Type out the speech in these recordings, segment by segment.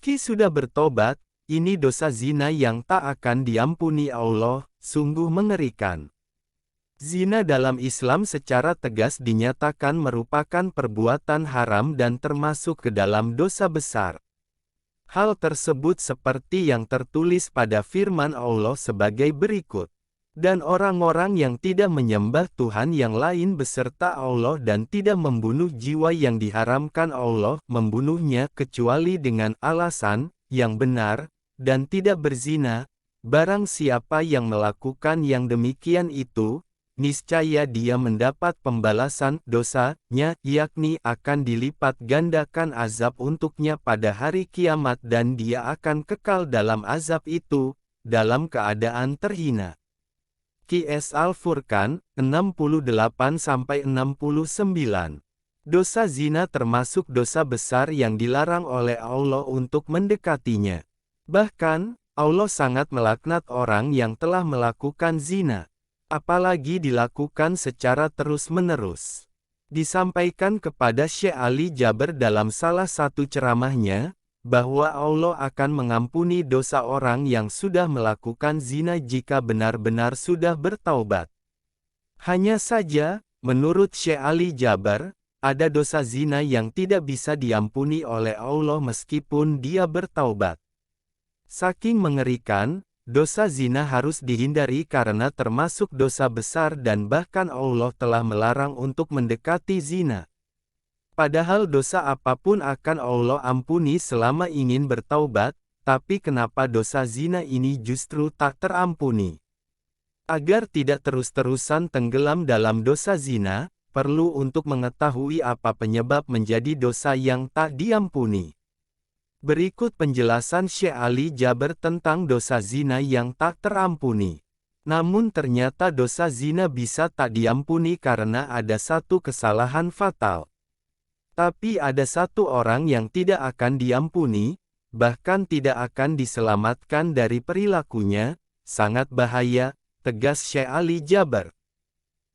Meski sudah bertobat, ini dosa zina yang tak akan diampuni Allah, sungguh mengerikan. Zina dalam Islam secara tegas dinyatakan merupakan perbuatan haram dan termasuk ke dalam dosa besar. Hal tersebut seperti yang tertulis pada firman Allah sebagai berikut. Dan orang-orang yang tidak menyembah Tuhan yang lain beserta Allah dan tidak membunuh jiwa yang diharamkan Allah membunuhnya kecuali dengan alasan yang benar, dan tidak berzina, barang siapa yang melakukan yang demikian itu, niscaya dia mendapat pembalasan dosanya, yakni akan dilipat gandakan azab untuknya pada hari kiamat dan dia akan kekal dalam azab itu, dalam keadaan terhina. Qs Al-Furqan, 68-69. Dosa zina termasuk dosa besar yang dilarang oleh Allah untuk mendekatinya. Bahkan, Allah sangat melaknat orang yang telah melakukan zina. Apalagi dilakukan secara terus-menerus. Disampaikan kepada Syekh Ali Jaber dalam salah satu ceramahnya, bahwa Allah akan mengampuni dosa orang yang sudah melakukan zina jika benar-benar sudah bertaubat. Hanya saja, menurut Syekh Ali Jaber, ada dosa zina yang tidak bisa diampuni oleh Allah meskipun dia bertaubat. Saking mengerikan, dosa zina harus dihindari karena termasuk dosa besar dan bahkan Allah telah melarang untuk mendekati zina. Padahal dosa apapun akan Allah ampuni selama ingin bertaubat, tapi kenapa dosa zina ini justru tak terampuni? Agar tidak terus-terusan tenggelam dalam dosa zina, perlu untuk mengetahui apa penyebab menjadi dosa yang tak diampuni. Berikut penjelasan Syekh Ali Jaber tentang dosa zina yang tak terampuni. Namun ternyata dosa zina bisa tak diampuni karena ada satu kesalahan fatal. Tapi ada satu orang yang tidak akan diampuni, bahkan tidak akan diselamatkan dari perilakunya, sangat bahaya, tegas Syekh Ali Jaber.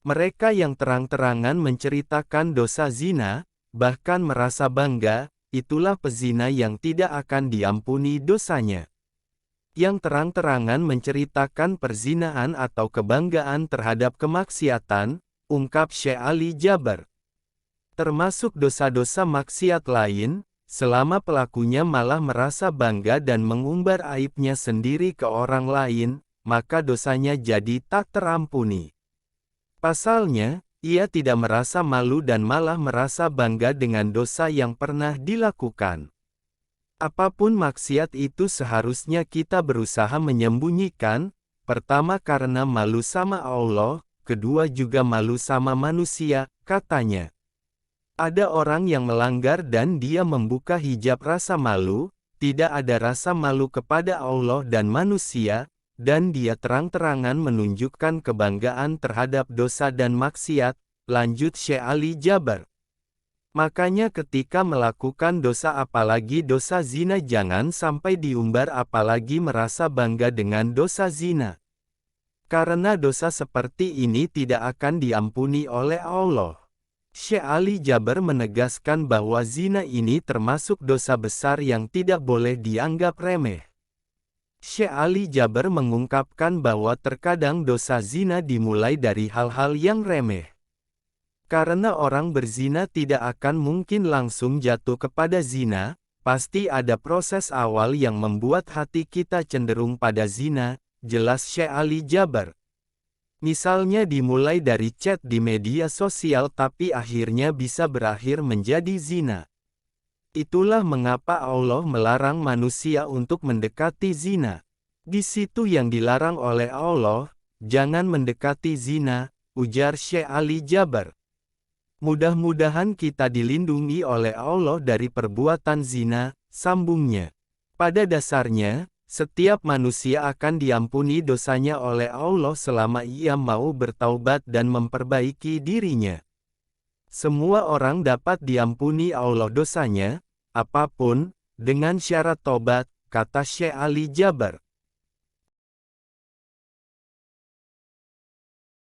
Mereka yang terang-terangan menceritakan dosa zina, bahkan merasa bangga, itulah pezina yang tidak akan diampuni dosanya. Yang terang-terangan menceritakan perzinaan atau kebanggaan terhadap kemaksiatan, ungkap Syekh Ali Jaber. Termasuk dosa-dosa maksiat lain, selama pelakunya malah merasa bangga dan mengumbar aibnya sendiri ke orang lain, maka dosanya jadi tak terampuni. Pasalnya, ia tidak merasa malu dan malah merasa bangga dengan dosa yang pernah dilakukan. Apapun maksiat itu seharusnya kita berusaha menyembunyikan, pertama karena malu sama Allah, kedua juga malu sama manusia, katanya. Ada orang yang melanggar dan dia membuka hijab rasa malu, tidak ada rasa malu kepada Allah dan manusia, dan dia terang-terangan menunjukkan kebanggaan terhadap dosa dan maksiat, lanjut Syekh Ali Jaber. Makanya ketika melakukan dosa apalagi dosa zina jangan sampai diumbar apalagi merasa bangga dengan dosa zina. Karena dosa seperti ini tidak akan diampuni oleh Allah. Syekh Ali Jaber menegaskan bahwa zina ini termasuk dosa besar yang tidak boleh dianggap remeh. Syekh Ali Jaber mengungkapkan bahwa terkadang dosa zina dimulai dari hal-hal yang remeh. Karena orang berzina tidak akan mungkin langsung jatuh kepada zina, pasti ada proses awal yang membuat hati kita cenderung pada zina, jelas Syekh Ali Jaber. Misalnya dimulai dari chat di media sosial tapi akhirnya bisa berakhir menjadi zina. Itulah mengapa Allah melarang manusia untuk mendekati zina. Di situ yang dilarang oleh Allah, jangan mendekati zina, ujar Syekh Ali Jaber. Mudah-mudahan kita dilindungi oleh Allah dari perbuatan zina, sambungnya. Pada dasarnya, setiap manusia akan diampuni dosanya oleh Allah selama ia mau bertaubat dan memperbaiki dirinya. Semua orang dapat diampuni Allah dosanya, apapun, dengan syarat tobat, kata Syekh Ali Jaber.